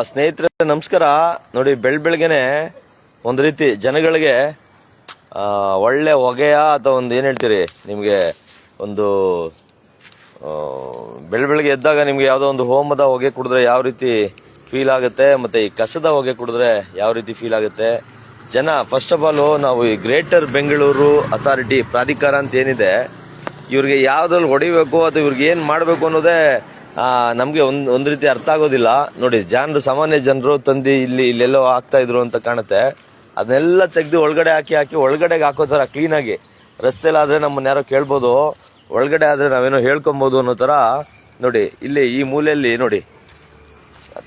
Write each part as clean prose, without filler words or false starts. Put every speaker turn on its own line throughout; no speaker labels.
ಸ್ನೇಹಿತರೆ ನಮಸ್ಕಾರ. ನೋಡಿ ಬೆಳಗ್ಗೆನೆ ಒಂದು ರೀತಿ ಜನಗಳಿಗೆ ಒಳ್ಳೆ ಹೊಗೆಯ ಅಥವಾ ಒಂದು ಏನ್ ಹೇಳ್ತೀರಿ ನಿಮ್ಗೆ ಒಂದು ಬೆಳಗ್ಗೆ ಎದ್ದಾಗ ನಿಮ್ಗೆ ಯಾವ್ದೋ ಒಂದು ಹೋಮದ ಹೊಗೆ ಕುಡಿದ್ರೆ ಯಾವ ರೀತಿ ಫೀಲ್ ಆಗುತ್ತೆ, ಮತ್ತೆ ಈ ಕಸದ ಹೊಗೆ ಕುಡಿದ್ರೆ ಯಾವ ರೀತಿ ಫೀಲ್ ಆಗುತ್ತೆ. ಜನ ಫಸ್ಟ್ ಆಫ್ ಆಲ್ ನಾವು ಈ ಗ್ರೇಟರ್ ಬೆಂಗಳೂರು ಅಥಾರಿಟಿ ಪ್ರಾಧಿಕಾರ ಅಂತ ಏನಿದೆ, ಇವ್ರಿಗೆ ಯಾವ್ದ್ರಲ್ಲಿ ಹೊಡಿಬೇಕು ಅಥವಾ ಇವ್ರಿಗೆ ಏನ್ ಮಾಡ್ಬೇಕು ಅನ್ನೋದೇ ನಮ್ಗೆ ಒಂದ್ ರೀತಿ ಅರ್ಥ ಆಗೋದಿಲ್ಲ. ನೋಡಿ ಜನರು, ಸಾಮಾನ್ಯ ಜನರು ತಂದು ಇಲ್ಲೆಲ್ಲೋ ಹಾಕ್ತಾ ಇದ್ರು ಅಂತ ಕಾಣುತ್ತೆ. ಅದನ್ನೆಲ್ಲ ತೆಗೆದು ಒಳಗಡೆ ಹಾಕಿ ಒಳಗಡೆಗೆ ಹಾಕೋ ತರ ಕ್ಲೀನ್ ಆಗಿ, ರಸ್ತೆಲಾದ್ರೆ ನಮ್ಮನ್ನ ಯಾರೋ ಕೇಳ್ಬೋದು, ಒಳಗಡೆ ಆದ್ರೆ ನಾವೇನೋ ಹೇಳ್ಕೊಬಹುದು ಅನ್ನೋ ತರ. ನೋಡಿ ಇಲ್ಲಿ ಈ ಮೂಲೆಯಲ್ಲಿ ನೋಡಿ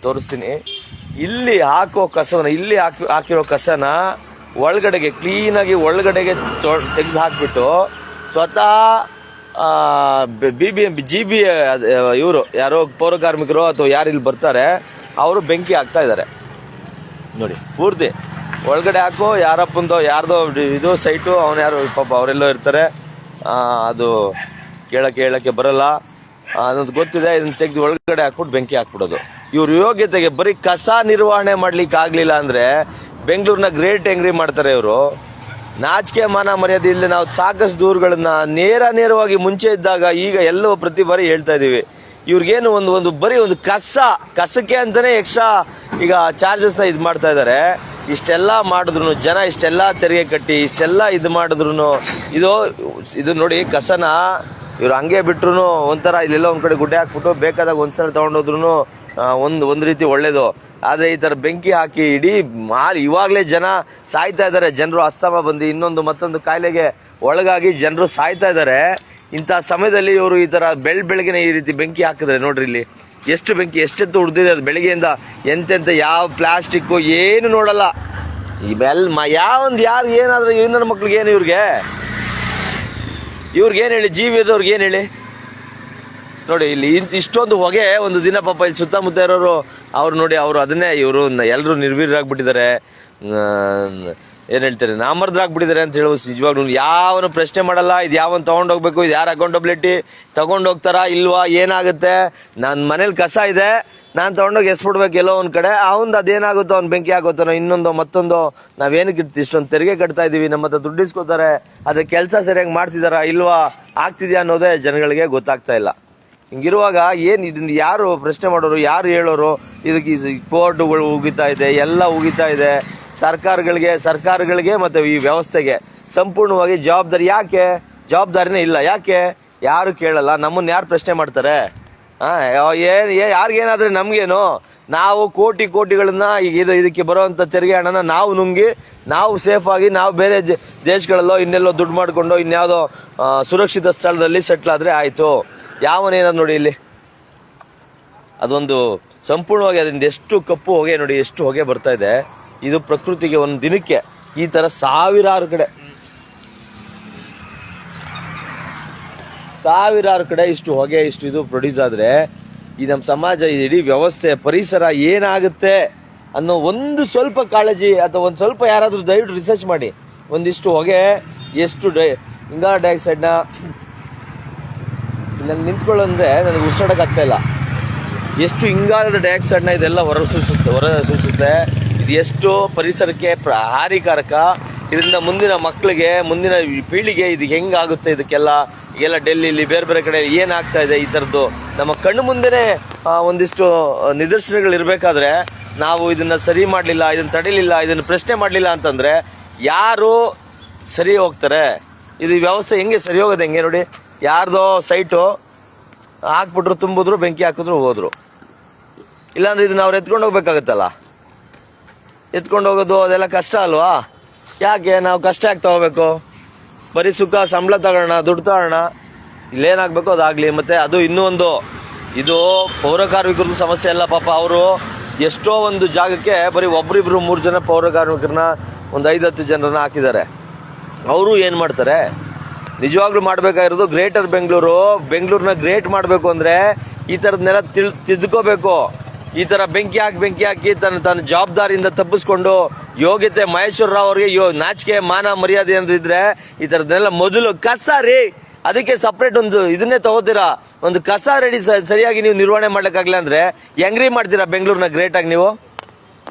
ತೋರಿಸ್ತೀನಿ, ಇಲ್ಲಿ ಹಾಕೋ ಕಸವನ್ನ, ಇಲ್ಲಿ ಹಾಕಿರೋ ಕಸನ ಒಳಗಡೆಗೆ ಕ್ಲೀನ್ ಆಗಿ ಒಳಗಡೆಗೆ ತೆಗೆದು ಹಾಕ್ಬಿಟ್ಟು ಸ್ವತಃ GBA ಇವರು ಯಾರೋ ಪೌರ ಕಾರ್ಮಿಕರು ಅಥವಾ ಯಾರು ಇಲ್ಲಿ ಬರ್ತಾರೆ ಅವರು ಬೆಂಕಿ ಹಾಕ್ತಾ ಇದ್ದಾರೆ. ನೋಡಿ ಪೂರ್ತಿ ಒಳಗಡೆ ಹಾಕೋ, ಯಾರಪ್ಪಂದೋ ಯಾರ್ದೋ ಇದು ಸೈಟು, ಅವನು ಯಾರು ಪಾಪ ಅವರೆಲ್ಲೋ ಇರ್ತಾರೆ, ಅದು ಕೇಳಕ್ಕೆ ಬರಲ್ಲ ಅನ್ನೋದು ಗೊತ್ತಿದೆ. ಇದನ್ನ ತೆಗೆದು ಒಳಗಡೆ ಹಾಕ್ಬಿಟ್ಟು ಬೆಂಕಿ ಹಾಕ್ಬಿಡೋದು. ಇವ್ರ ಯೋಗ್ಯತೆಗೆ ಬರೀ ಕಸ ನಿರ್ವಹಣೆ ಮಾಡ್ಲಿಕ್ಕೆ ಆಗ್ಲಿಲ್ಲ ಅಂದ್ರೆ ಬೆಂಗಳೂರಿನ ಗ್ರೇಟ್ ಹೆಂಗ್ರಿ ಮಾಡ್ತಾರೆ ಇವರು. ನಾಚಿಕೆ ಮಾನ ಮರ್ಯಾದೆ ಇಲ್ಲಿ ನಾವು ಸಾಕಷ್ಟು ದೂರುಗಳನ್ನ ನೇರವಾಗಿ ಮುಂಚೆ ಇದ್ದಾಗ ಈಗ ಎಲ್ಲವೂ ಪ್ರತಿ ಬಾರಿ ಹೇಳ್ತಾ ಇದೀವಿ. ಇವ್ರಿಗೇನು ಒಂದು ಬರೀ ಒಂದು ಕಸಕ್ಕೆ ಅಂತಾನೆ ಎಕ್ಸ್ಟ್ರಾ ಈಗ ಚಾರ್ಜಸ್ ನ ಇದು ಮಾಡ್ತಾ ಇದಾರೆ. ಇಷ್ಟೆಲ್ಲ ಮಾಡಿದ್ರು ಜನ, ಇಷ್ಟೆಲ್ಲ ತೆರಿಗೆ ಕಟ್ಟಿ ಇಷ್ಟೆಲ್ಲ ಇದು ಮಾಡಿದ್ರು ಇದು ನೋಡಿ ಕಸನ ಇವ್ರು ಹಂಗೆ ಬಿಟ್ರು ಒಂಥರ ಇಲ್ಲೆಲ್ಲ ಒಂದ್ ಕಡೆ ಗುಡ್ಡೆ ಹಾಕ್ಬಿಟ್ಟು ಬೇಕಾದಾಗ ಒಂದ್ಸಲ ತಗೊಂಡೋದ್ರು ಒಂದ್ ರೀತಿ ಒಳ್ಳೇದು. ಆದ್ರೆ ಈ ತರ ಬೆಂಕಿ ಹಾಕಿ ಇಡೀ ಇವಾಗ್ಲೇ ಜನ ಸಾಯ್ತಾ ಇದಾರೆ. ಜನರು ಅಸ್ತಮ ಬಂದು ಇನ್ನೊಂದು ಮತ್ತೊಂದು ಕಾಯಿಲೆಗೆ ಒಳಗಾಗಿ ಜನರು ಸಾಯ್ತಾ ಇದಾರೆ. ಇಂಥ ಸಮಯದಲ್ಲಿ ಇವರು ಈ ತರ ಬೆಳಗ್ಗೆನೆ ಈ ರೀತಿ ಬೆಂಕಿ ಹಾಕಿದ್ರೆ ನೋಡ್ರಿ, ಇಲ್ಲಿ ಎಷ್ಟು ಬೆಂಕಿ ಎಷ್ಟೆತ್ತು ಉಡ್ದಿದೆ. ಅದು ಬೆಳಿಗ್ಗೆಯಿಂದ ಎಂತೆಂತ ಯಾವ ಪ್ಲಾಸ್ಟಿಕ್ ಏನು ನೋಡಲ್ಲ. ಈ ಯಾರು ಏನಾದ್ರೂ ನನ್ನ ಮಕ್ಳಿಗೆ ಏನು, ಇವ್ರಿಗೇನ್ ಹೇಳಿ, ಜೀವಿಯದವ್ರಿಗೆ ಏನ್ ಹೇಳಿ. ನೋಡಿ ಇಲ್ಲಿ ಇಷ್ಟೊಂದು ಹೊಗೆ ಒಂದು ದಿನ ಪಾಪ ಇಲ್ಲಿ ಸುತ್ತಮುತ್ತ ಇರೋರು ಅವ್ರು ನೋಡಿ, ಅವ್ರು ಅದನ್ನೇ ಇವರು ಎಲ್ಲರೂ ನಿರ್ವೀರ್ಯರಾಗ್ಬಿಟ್ಟಿದ್ದಾರೆ, ಏನ್ ಹೇಳ್ತಾರೆ ನಾಮರ್ದ್ರಾಗ್ಬಿಟ್ಟಿದ್ದಾರೆ ಅಂತ ಹೇಳುವ. ನಿಜವಾಗ್ಲೂ ಯಾವನು ಪ್ರಶ್ನೆ ಮಾಡಲ್ಲ, ಇದು ಯಾವನ್ ತಗೊಂಡೋಗ್ಬೇಕು, ಇದು ಯಾರು ಅಕೌಂಟಬಿಲಿಟಿ ತಗೊಂಡೋಗ್ತಾರಾ ಇಲ್ವಾ, ಏನಾಗುತ್ತೆ, ನನ್ನ ಮನೇಲಿ ಕಸ ಇದೆ ನಾನ್ ತಗೊಂಡೋಗಿ ಎಸ್ಬಿಡ್ಬೇಕು ಎಲ್ಲೋ ಒಂದ್ ಕಡೆ, ಅದೇನಾಗುತ್ತೋ ಅವ್ನ್ ಬೆಂಕಿ ಆಗುತ್ತಾನೋ ಇನ್ನೊಂದೋ ಮತ್ತೊಂದೋ. ನಾವೇನಕ್ಕೆ ಇಷ್ಟೊಂದು ತೆರಿಗೆ ಕಟ್ತಾ ಇದೀವಿ, ನಮ್ಮ ಹತ್ರ ದುಡ್ಡು ಇಸ್ಕೋತಾರೆ, ಅದ್ರ ಕೆಲಸ ಸರಿಯಾಗಿ ಮಾಡ್ತಿದಾರಾ ಇಲ್ವಾ, ಆಗ್ತಿದ್ಯಾ ಅನ್ನೋದೇ ಜನಗಳಿಗೆ ಗೊತ್ತಾಗ್ತಾ ಇಲ್ಲ. ಹಿಂಗಿರುವಾಗ ಇದನ್ನ ಯಾರು ಪ್ರಶ್ನೆ ಮಾಡೋರು, ಯಾರು ಹೇಳೋರು. ಇದಕ್ಕೆ ಕೋರ್ಟ್ಗಳು ಉಗಿತಾ ಇದೆ, ಎಲ್ಲ ಉಗಿತಾ ಇದೆ. ಸರ್ಕಾರಗಳಿಗೆ ಮತ್ತೆ ಈ ವ್ಯವಸ್ಥೆಗೆ ಸಂಪೂರ್ಣವಾಗಿ ಜವಾಬ್ದಾರಿನೇ ಇಲ್ಲ. ಯಾಕೆ ಯಾರು ಕೇಳಲ್ಲ, ನಮ್ಮನ್ನ ಯಾರು ಪ್ರಶ್ನೆ ಮಾಡ್ತಾರೆ? ಯಾರಿಗೇನಾದ್ರೆ ನಮ್ಗೇನು, ನಾವು ಕೋಟಿಗಳನ್ನ ಇದಕ್ಕೆ ಬರುವಂತ ತೆರಿಗೆ ಹಣನ ನಾವು ನುಂಗಿ ನಾವು ಸೇಫ್ ಆಗಿ ನಾವು ಬೇರೆ ದೇಶಗಳಲ್ಲೋ ಇನ್ನೆಲ್ಲೋ ದುಡ್ಡು ಮಾಡ್ಕೊಂಡು ಇನ್ಯಾವುದೋ ಸುರಕ್ಷಿತ ಸ್ಥಳದಲ್ಲಿ ಸೆಟ್ಲ್ ಆದ್ರೆ ಆಯ್ತು. ಯಾವನೇನಾದ್ರು ನೋಡಿ ಇಲ್ಲಿ ಅದೊಂದು ಸಂಪೂರ್ಣವಾಗಿ ಅದರಿಂದ ಎಷ್ಟು ಕಪ್ಪು ಹೊಗೆ ನೋಡಿ, ಎಷ್ಟು ಹೊಗೆ ಬರ್ತಾ ಇದೆ. ಇದು ಪ್ರಕೃತಿಗೆ ಒಂದು ದಿನಕ್ಕೆ ಈ ತರ ಸಾವಿರಾರು ಕಡೆ ಇಷ್ಟು ಹೊಗೆ ಇದು ಪ್ರೊಡ್ಯೂಸ್ ಆದ್ರೆ ಈ ನಮ್ಮ ಸಮಾಜ, ಇಡೀ ವ್ಯವಸ್ಥೆ, ಪರಿಸರ ಏನಾಗುತ್ತೆ ಅನ್ನೋ ಒಂದು ಸ್ವಲ್ಪ ಕಾಳಜಿ ಅಥವಾ ಒಂದು ಸ್ವಲ್ಪ ಯಾರಾದ್ರೂ ದಯವಿಟ್ಟು ರಿಸರ್ಚ್ ಮಾಡಿ. ಒಂದಿಷ್ಟು ಹೊಗೆ ಎಷ್ಟು ಇಂಗಾಲ ಡೈಆಕ್ಸೈಡ್ ನ ನಾನು ನಿಂತ್ಕೊಳ್ಳಂದ್ರೆ ನನಗೆ ಉಸಿರಾಡಕ್ ಆಗ್ತಾ ಇಲ್ಲ. ಎಷ್ಟು ಇಂಗಾಲದ ಡೈಆಕ್ಸೈಡ್ ನ ಇದೆಲ್ಲ ಹೊರಸೂಸುತ್ತೆ. ಇದು ಎಷ್ಟು ಪರಿಸರಕ್ಕೆ ಹಾನಿಕಾರಕ. ಇದರಿಂದ ಮುಂದಿನ ಮಕ್ಕಳಿಗೆ, ಮುಂದಿನ ಪೀಳಿಗೆ ಇದು ಹೆಂಗಾಗುತ್ತೆ, ಇದಕ್ಕೆಲ್ಲ ಡೆಲ್ಲಿಲಿ ಬೇರೆ ಕಡೆ ಏನಾಗ್ತಾ ಇದೆ ಈ ತರದ್ದು ನಮ್ಮ ಕಣ್ಣು ಮುಂದೆನೆ ಒಂದಿಷ್ಟು ನಿದರ್ಶನಗಳು ಇರ್ಬೇಕಾದ್ರೆ ನಾವು ಇದನ್ನ ಸರಿ ಮಾಡ್ಲಿಲ್ಲ, ಇದನ್ನ ತಡಿಲಿಲ್ಲ, ಇದನ್ನ ಪ್ರಶ್ನೆ ಮಾಡ್ಲಿಲ್ಲ ಅಂತಂದ್ರೆ ಯಾರು ಸರಿ ಹೋಗ್ತಾರೆ? ಇದು ವ್ಯವಸ್ಥೆ ಹೆಂಗೆ ಸರಿ ಹೋಗೋದು ಹೆಂಗೆ ನೋಡಿ. ಯಾರ್ದೋ ಸೈಟು ಹಾಕ್ಬಿಟ್ರು, ತುಂಬಿದ್ರು, ಬೆಂಕಿ ಹಾಕಿದ್ರು, ಹೋದ್ರು. ಇಲ್ಲಾಂದ್ರೆ ಇದನ್ನ ಅವ್ರು ಎತ್ಕೊಂಡು ಹೋಗ್ಬೇಕಾಗತ್ತಲ್ಲ. ಎತ್ಕೊಂಡು ಹೋಗೋದು ಅದೆಲ್ಲ ಕಷ್ಟ ಅಲ್ವಾ? ಯಾಕೆ ನಾವು ಕಷ್ಟ ಯಾಕೆ ತಗೋಬೇಕು? ಬರೀ ಸುಖ ಸಂಬಳ ತಗೋಣ, ದುಡ್ಡು ತಗೋಣ, ಇಲ್ಲೇನಾಗ್ಬೇಕು ಅದಾಗ್ಲಿ. ಮತ್ತೆ ಅದು ಇನ್ನೂ ಇದು ಪೌರ ಕಾರ್ಮಿಕರದ್ದು ಸಮಸ್ಯೆ ಅಲ್ಲ ಪಾಪ. ಅವರು ಎಷ್ಟೋ ಒಂದು ಜಾಗಕ್ಕೆ ಬರೀ ಒಬ್ರಿಬ್ರು 3 ಜನ ಪೌರ ಕಾರ್ಮಿಕರನ್ನ, ಒಂದು 5-10 ಜನರನ್ನ ಹಾಕಿದ್ದಾರೆ. ಅವರು ಏನ್ ಮಾಡ್ತಾರೆ? ನಿಜವಾಗ್ಲೂ ಮಾಡ್ಬೇಕಾಗಿರೋದು ಗ್ರೇಟರ್ ಬೆಂಗಳೂರನ್ನ ಗ್ರೇಟ್ ಮಾಡ್ಬೇಕು ಅಂದ್ರೆ ಈ ತರದ್ನೆಲ್ಲ ತಿದ್ಕೋಬೇಕು. ಈ ತರ ಬೆಂಕಿ ಹಾಕಿ ತನ್ನ ಜವಾಬ್ದಾರಿಯಿಂದ ತಪ್ಪಿಸ್ಕೊಂಡು ಯೋಗ್ಯತೆ ಮಹೇಶ್ವರ ರಾವ್ ಅವ್ರಿಗೆ ನಾಚಿಕೆ ಮಾನ ಮರ್ಯಾದೆ ಏನಿದ್ರೆ ಈ ತರದ್ನೆಲ್ಲ ಮೊದಲು ಕಸ ರೀ ಅದಕ್ಕೆ ಸಪ್ರೇಟ್ ಒಂದು ಇದನ್ನೇ ತಗೋತೀರಾ. ಒಂದು ಕಸ ರೆಡಿ ಸರಿಯಾಗಿ ನೀವು ನಿರ್ವಹಣೆ ಮಾಡ್ಲಿಕ್ಕಾಗ್ಲಿಲ್ಲ ಅಂದ್ರೆ ಹೆಂಗ್ರಿ ಮಾಡ್ತೀರಾ ಬೆಂಗಳೂರಿನ ಗ್ರೇಟ್ ಆಗಿ? ನೀವು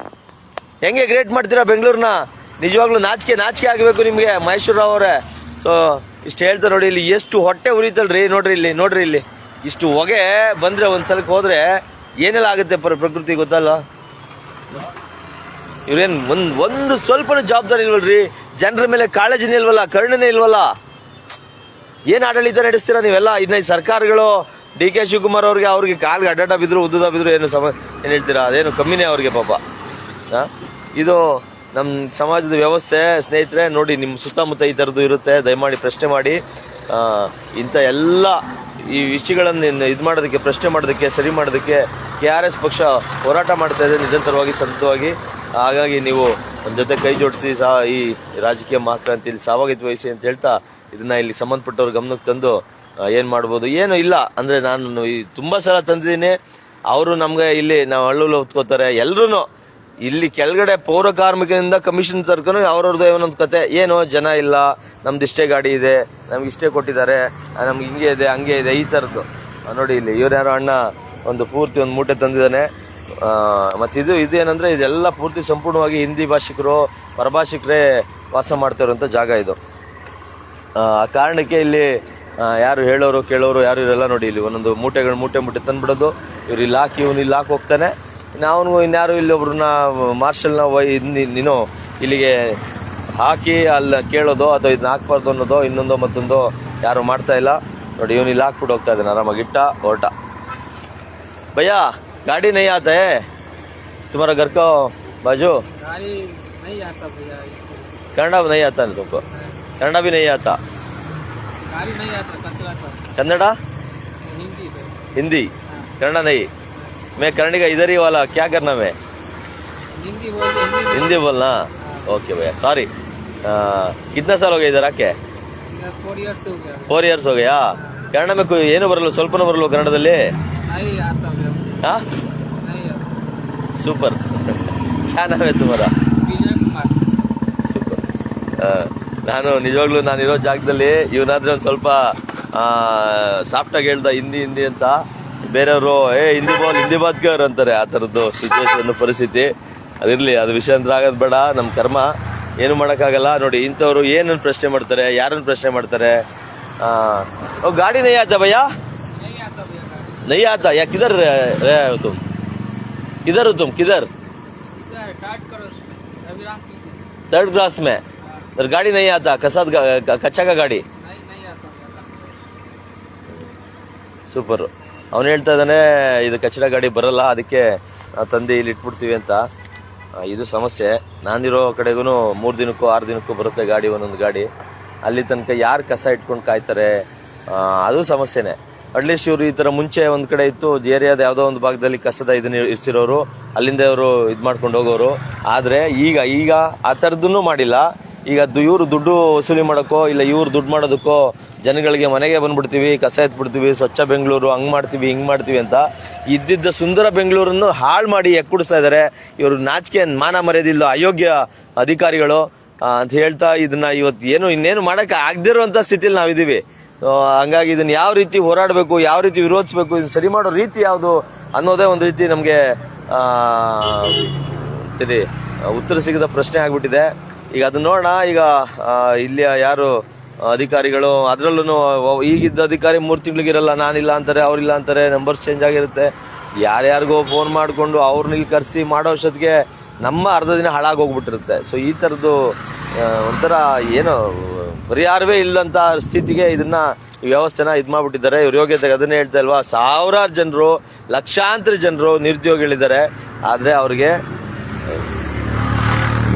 ಹೆಂಗೆ ಗ್ರೇಟ್ ಮಾಡ್ತೀರಾ ಬೆಂಗಳೂರಿನ? ನಿಜವಾಗ್ಲೂ ನಾಚಿಕೆ ಆಗಬೇಕು ನಿಮ್ಗೆ ಮಹೇಶ್ವರ ಅವರೇ. ಸೊ ಇಷ್ಟು ಹೇಳ್ತಾ ನೋಡಿ, ಇಲ್ಲಿ ಎಷ್ಟು ಹೊಟ್ಟೆ ಉರಿತಲ್ರಿ. ನೋಡ್ರಿ ಇಲ್ಲಿ ಇಷ್ಟು ಹೊಗೆ ಬಂದ್ರೆ ಒಂದ್ಸಲಕ್ಕೆ ಹೋದ್ರೆ ಏನೆಲ್ಲ ಆಗುತ್ತೆ ಪ್ರಕೃತಿ ಗೊತ್ತಲ್ಲ. ಇವ್ರೇನ್ ಒಂದು ಸ್ವಲ್ಪನೂ ಜವಾಬ್ದಾರಿ ಇಲ್ವಲ್ರಿ, ಜನರ ಮೇಲೆ ಕಾಳಜಿನೇ ಇಲ್ವಲ್ಲ, ಕರುಣೆನೇ ಇಲ್ವಲ್ಲ. ಏನ್ ಆಡಳಿತ ನಡೆಸ್ತೀರಾ ನೀವೆಲ್ಲ? ಇನ್ನ ಈ ಸರ್ಕಾರಗಳು DK ಶಿವಕುಮಾರ್ ಅವ್ರಿಗೆ ಕಾಲ್ಗೆ ಅಡ್ಡ ಬಿದ್ರು ಉದ್ದುದ ಬಿದ್ರು ಏನ್ ಹೇಳ್ತೀರಾ? ಅದೇನು ಕಮ್ಮಿನೇ ಅವ್ರಿಗೆ ಪಾಪ. ಇದು ನಮ್ಮ ಸಮಾಜದ ವ್ಯವಸ್ಥೆ ಸ್ನೇಹಿತರೆ. ನೋಡಿ, ನಿಮ್ಮ ಸುತ್ತಮುತ್ತ ಈ ಥರದ್ದು ಇರುತ್ತೆ. ದಯಮಾಡಿ ಪ್ರಶ್ನೆ ಮಾಡಿ. ಇಂಥ ಎಲ್ಲ ಈ ವಿಷಯಗಳನ್ನು ಇದು ಮಾಡೋದಕ್ಕೆ, ಪ್ರಶ್ನೆ ಮಾಡೋದಕ್ಕೆ, ಸರಿ ಮಾಡೋದಕ್ಕೆ KRS ಪಕ್ಷ ಹೋರಾಟ ಮಾಡ್ತಾ ಇದೆ ನಿರಂತರವಾಗಿ, ಸತತವಾಗಿ. ಹಾಗಾಗಿ ನೀವು ನಮ್ಮ ಜೊತೆ ಕೈ ಜೋಡಿಸಿ ಈ ರಾಜಕೀಯ ಮಹಾಕ್ರಾಂತಿಯಲ್ಲಿ ಸಹಭಾಗಿತ್ವ ವಹಿಸಿ ಅಂತ ಹೇಳ್ತಾ, ಇದನ್ನ ಇಲ್ಲಿ ಸಂಬಂಧಪಟ್ಟವ್ರ ಗಮನಕ್ಕೆ ತಂದು ಏನು ಮಾಡ್ಬೋದು, ಏನು ಇಲ್ಲ ಅಂದರೆ ನಾನು ತುಂಬ ಸಲ ತಂದಿದ್ದೀನಿ. ಅವರು ನಮ್ಗೆ ಇಲ್ಲಿ ನಾವು ಹಳ್ಳು ಹೊತ್ಕೋತಾರೆ ಎಲ್ಲರೂ. ಇಲ್ಲಿ ಕೆಳಗಡೆ ಪೌರ ಕಾರ್ಮಿಕರಿಂದ ಕಮಿಷನ್ ತರ್ಕೊಂಡು ಅವ್ರವ್ರದ್ದು ಒಂದೊಂದು ಕತೆ. ಏನು ಜನ ಇಲ್ಲ, ನಮ್ದು ಇಷ್ಟೇ ಗಾಡಿ ಇದೆ, ನಮ್ಗೆ ಇಷ್ಟೇ ಕೊಟ್ಟಿದ್ದಾರೆ, ನಮ್ಗೆ ಹಿಂಗೆ ಇದೆ ಹಂಗೆ ಇದೆ, ಈ ಥರದ್ದು. ನೋಡಿ ಇಲ್ಲಿ ಇವ್ರು ಯಾರೋ ಅಣ್ಣ ಒಂದು ಪೂರ್ತಿ ಒಂದು ಮೂಟೆ ತಂದಿದ್ದಾನೆ. ಮತ್ತು ಇದು ಏನಂದರೆ ಇದೆಲ್ಲ ಪೂರ್ತಿ ಸಂಪೂರ್ಣವಾಗಿ ಹಿಂದಿ ಭಾಷಿಕರು, ಪರಭಾಷಿಕರೇ ವಾಸ ಮಾಡ್ತಿರೋಂಥ ಜಾಗ ಇದು. ಆ ಕಾರಣಕ್ಕೆ ಇಲ್ಲಿ ಯಾರು ಹೇಳೋರು ಕೇಳೋರು ಯಾರು ಇರಲ್ಲ. ನೋಡಿ ಇಲ್ಲಿ ಒಂದೊಂದು ಮೂಟೆ ತಂದ್ಬಿಡೋದು. ಇವ್ರು ಇಲ್ಲಿ ಹಾಕಿ ಇಲ್ಲಿ ಹಾಕಿ ಹೋಗ್ತಾನೆ. ನಾವು ಇನ್ಯಾರು ಇಲ್ಲಿ ಒಬ್ರನ್ನ ಮಾರ್ಷಲ್ನ ನೀನು ಇಲ್ಲಿಗೆ ಹಾಕಿ ಅಲ್ಲಿ ಕೇಳೋದು ಅಥವಾ ಇದನ್ನ ಹಾಕ್ಬಾರ್ದು ಅನ್ನೋದು ಇನ್ನೊಂದೋ ಮತ್ತೊಂದೋ ಯಾರು ಮಾಡ್ತಾ ಇಲ್ಲ. ನೋಡಿ ಇವನು ಇಲ್ಲಿ ಹಾಕ್ಬಿಟ್ಟು ಹೋಗ್ತಾ ಇದ್ದಾನೆ ಆರಾಮಾಗಿ ಹೊರಟ. ಭಯ್ಯ ಗಾಡಿ ನೈ ಆತ ಹೈ तुम्हारा घर का बाजू?
नहीं आता भैया,
कन्नड़ा नहीं आता है तुमको? कन्नड़ा भी नहीं आता?
गाड़ी नहीं आता,
कन्नड़ा हिंदी कन्नड़ा नहीं. मैं कन्नड़ी का इधर ही वाला, क्या करना मैं? हिंदी बोलना. ओके भैया, सॉरी. कितना साल हो गया इधर आके? 4 years हो गया. कन्नड़ में कोई ಏನು ಬರಲ್ಲ, ಸ್ವಲ್ಪನೂ ಬರಲ್ಲ ಕನ್ನಡದಲ್ಲಿ? हाँ सुपर. क्या नाम है तुम्हारा? ಸೂಪರ್. ನಾನು ನಿಜವಾಗ್ಲೂ ನಾನಿರೋ ಜಾಗದಲ್ಲಿ ಇವನಾದ್ರೆ ಒಂದು ಸ್ವಲ್ಪ ಸಾಫ್ಟಾಗಿ ಹೇಳ್ದ ಹಿಂದಿ ಅಂತ. ಬೇರೆಯವರು ಹಿಂದಿ ಬಾತ್ಕರ್ ಅಂತಾರೆ. ಆ ಥರದ್ದು ಸಿಚುವೇಶನ್ ಪರಿಸ್ಥಿತಿ ಅದಿರಲಿ, ಅದು ವಿಷಯ ಅಂತ ಆಗೋದು ಬೇಡ. ನಮ್ಮ ಕರ್ಮ, ಏನು ಮಾಡೋಕ್ಕಾಗಲ್ಲ. ನೋಡಿ ಇಂಥವ್ರು ಏನನ್ನು ಪ್ರಶ್ನೆ ಮಾಡ್ತಾರೆ, ಯಾರನ್ನು ಪ್ರಶ್ನೆ ಮಾಡ್ತಾರೆ. ಗಾಡಿ ನೈ ಆತ ಭಯ್ಯ? नहीं आता या किधर रहे हो तुम? किधर हो तुम? किधर? थर्ड क्लास में. गाड़ी नहीं आता? कच्चा का गाड़ी? ಸೂಪರ್. ಅವನು ಹೇಳ್ತಾ ಇದ್ದಾನೆ ಇದು ಕಚಡ ಗಾಡಿ ಬರಲ್ಲ, ಅದಕ್ಕೆ ನಾವು ತಂದು ಇಲ್ಲಿ ಇಟ್ಬಿಡ್ತೀವಿ ಅಂತ. ಇದು ಸಮಸ್ಯೆ. ನಾನಿರೋ ಕಡೆಗೂ 3 ದಿನಕ್ಕೂ 6 ದಿನಕ್ಕೂ ಬರುತ್ತೆ ಗಾಡಿ, ಒಂದೊಂದು ಗಾಡಿ. ಅಲ್ಲಿ ತನಕ ಯಾರು ಕಸ ಇಟ್ಕೊಂಡು ಕಾಯ್ತಾರೆ? ಅದು ಸಮಸ್ಯೆನೇ. ಅಟ್ಲೀಸ್ಟ್ ಇವರು ಈ ಥರ ಮುಂಚೆ ಒಂದು ಕಡೆ ಇತ್ತು ಏರಿಯಾದ ಯಾವುದೋ ಒಂದು ಭಾಗದಲ್ಲಿ ಕಸದ ಇದನ್ನ ಇರಿಸಿರೋರು, ಅಲ್ಲಿಂದ ಅವರು ಇದು ಮಾಡ್ಕೊಂಡು ಹೋಗೋರು. ಆದರೆ ಈಗ ಆ ಥರದ್ದನ್ನು ಮಾಡಿಲ್ಲ. ಈಗ ಇವರು ದುಡ್ಡು ವಸೂಲಿ ಮಾಡೋಕ್ಕೋ ಇಲ್ಲ ಇವ್ರು ದುಡ್ಡು ಮಾಡೋದಕ್ಕೋ ಜನಗಳಿಗೆ ಮನೆಗೆ ಬಂದ್ಬಿಡ್ತೀವಿ, ಕಸ ಎತ್ಬಿಡ್ತೀವಿ, ಸ್ವಚ್ಛ ಬೆಂಗಳೂರು ಹಂಗೆ ಮಾಡ್ತೀವಿ ಹಿಂಗೆ ಮಾಡ್ತೀವಿ ಅಂತ ಇದ್ದಿದ್ದ ಸುಂದರ ಬೆಂಗಳೂರನ್ನು ಹಾಳು ಮಾಡಿ ಎಕ್ಕುಡಿಸ್ತಾ ಇದ್ದಾರೆ. ಇವರು ನಾಚಿಕೆ ಮಾನ ಮರ್ಯಾದಿಲ್ಲ ಅಯೋಗ್ಯ ಅಧಿಕಾರಿಗಳು ಅಂತ ಹೇಳ್ತಾ ಇದನ್ನ ಇವತ್ತು ಇನ್ನೇನು ಮಾಡೋಕ್ಕೆ ಆಗದಿರುವಂಥ ಸ್ಥಿತಿಲಿ ನಾವಿದ್ದೀವಿ. ಹಂಗಾಗಿ ಇದನ್ನ ಯಾವ ರೀತಿ ಹೋರಾಡಬೇಕು, ಯಾವ ರೀತಿ ವಿರೋಧಿಸಬೇಕು, ಇದನ್ನ ಸರಿ ಮಾಡೋ ರೀತಿ ಯಾವುದು ಅನ್ನೋದೇ ಒಂದು ರೀತಿ ನಮಗೆ ಉತ್ತರ ಸಿಗದ ಪ್ರಶ್ನೆ ಆಗ್ಬಿಟ್ಟಿದೆ. ಈಗ ಅದನ್ನ ನೋಡೋಣ. ಈಗ ಇಲ್ಲಿಯ ಯಾರು ಅಧಿಕಾರಿಗಳು, ಅದರಲ್ಲೂ ಈಗಿದ್ದ ಅಧಿಕಾರಿ 3 ತಿಂಗಳಿಗಿರಲ್ಲ, ನಾನಿಲ್ಲ ಅಂತಾರೆ, ಅವ್ರಿಲ್ಲ ಅಂತಾರೆ, ನಂಬರ್ಸ್ ಚೇಂಜ್ ಆಗಿರುತ್ತೆ. ಯಾರ್ಯಾರಿಗೋ ಫೋನ್ ಮಾಡಿಕೊಂಡು ಅವ್ರನ್ನ ಇಲ್ಲಿ ಕರೆಸಿ ಮಾಡೋ ಅಷ್ಟೊತ್ತಿಗೆ ನಮ್ಮ ಅರ್ಧ ದಿನ ಹಾಳಾಗಿ ಹೋಗ್ಬಿಟ್ಟಿರುತ್ತೆ. ಸೊ ಈ ಥರದ್ದು ಒಂಥರ ಏನೋ ಪರಿಹಾರವೇ ಇಲ್ಲಂತ ಸ್ಥಿತಿಗೆ ಇದನ್ನ ಈ ವ್ಯವಸ್ಥೆನ ಇದು ಮಾಡ್ಬಿಟ್ಟಿದ್ದಾರೆ. ಇವ್ರ ಯೋಗ್ಯತೆಗೆ ಅದನ್ನೇ ಹೇಳ್ತಾ ಇಲ್ವಾ, ಸಾವಿರಾರು ಜನರು, ಲಕ್ಷಾಂತರ ಜನರು ನಿರುದ್ಯೋಗಿಗಳಿದ್ದಾರೆ. ಆದರೆ ಅವ್ರಿಗೆ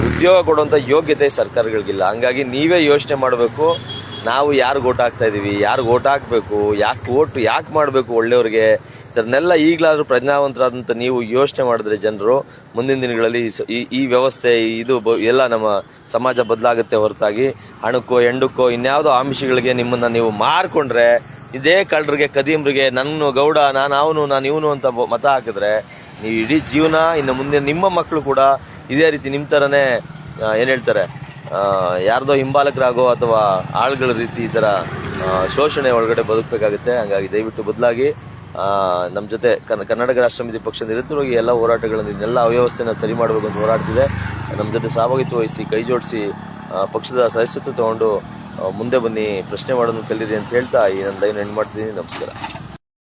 ಉದ್ಯೋಗ ಕೊಡುವಂಥ ಯೋಗ್ಯತೆ ಸರ್ಕಾರಗಳಿಗಿಲ್ಲ. ಹಂಗಾಗಿ ನೀವೇ ಯೋಚನೆ ಮಾಡಬೇಕು, ನಾವು ಯಾರಿಗೆ ಓಟ್ ಹಾಕ್ತಾ ಇದೀವಿ, ಯಾರಿಗೆ ಓಟ್ ಹಾಕಬೇಕು, ಯಾಕೆ ಮಾಡಬೇಕು ಒಳ್ಳೆಯವ್ರಿಗೆ, ಇದನ್ನೆಲ್ಲ ಈಗಲಾದರೂ ಪ್ರಜ್ಞಾವಂತರಾದಂಥ ನೀವು ಯೋಚನೆ ಮಾಡಿದ್ರೆ ಜನರು ಮುಂದಿನ ದಿನಗಳಲ್ಲಿ ಈ ವ್ಯವಸ್ಥೆ ಇದು ಎಲ್ಲ ನಮ್ಮ ಸಮಾಜ ಬದಲಾಗುತ್ತೆ ಹೊರತಾಗಿ ಹಣಕ್ಕೋ ಹೆಂಡಕ್ಕೋ ಇನ್ಯಾವುದೋ ಆಮಿಷಗಳಿಗೆ ನಿಮ್ಮನ್ನು ನೀವು ಮಾರ್ಕೊಂಡ್ರೆ, ಇದೇ ಕಳ್ಳರಿಗೆ ಕದೀಮ್ರಿಗೆ ನನ್ನ ಗೌಡ ನಾನು ಅವನು ನಾನು ಇವನು ಅಂತ ಮತ ಹಾಕಿದ್ರೆ ನೀವು ಇಡೀ ಜೀವನ ಇನ್ನು ಮುಂದೆ ನಿಮ್ಮ ಮಕ್ಕಳು ಕೂಡ ಇದೇ ರೀತಿ ನಿಮ್ಮ ಥರನೇ ಏನು ಹೇಳ್ತಾರೆ ಯಾರ್ದೋ ಹಿಂಬಾಲಕರಾಗೋ ಅಥವಾ ಆಳುಗಳ ರೀತಿ ಈ ಥರ ಶೋಷಣೆ ಒಳಗಡೆ ಬದುಕಬೇಕಾಗುತ್ತೆ. ಹಂಗಾಗಿ ದಯವಿಟ್ಟು ಬದಲಾಗಿ ನಮ್ಮ ಜೊತೆ ಕರ್ನಾಟಕ ರಾಷ್ಟ್ರ ಸಮಿತಿ ಪಕ್ಷ ನಿರಂತರವಾಗಿ ಎಲ್ಲ ಹೋರಾಟಗಳನ್ನು ಇದನ್ನೆಲ್ಲ ಅವ್ಯವಸ್ಥೆನ ಸರಿ ಮಾಡಬೇಕು ಅಂತ ಹೋರಾಡ್ತಿದೆ. ನಮ್ಮ ಜೊತೆ ಸಹಭಾಗಿತ್ವ ವಹಿಸಿ ಕೈ ಜೋಡಿಸಿ ಪಕ್ಷದ ಸದಸ್ಯತ್ವ ತಗೊಂಡು ಮುಂದೆ ಬನ್ನಿ, ಪ್ರಶ್ನೆ ಮಾಡೋದನ್ನು ಕಲೀರಿ ಅಂತ ಹೇಳ್ತಾ ಈ ನನ್ನ ಲೈವ್ ಎಂಡ್ ಮಾಡ್ತಿದ್ದೀನಿ. ನಮಸ್ಕಾರ.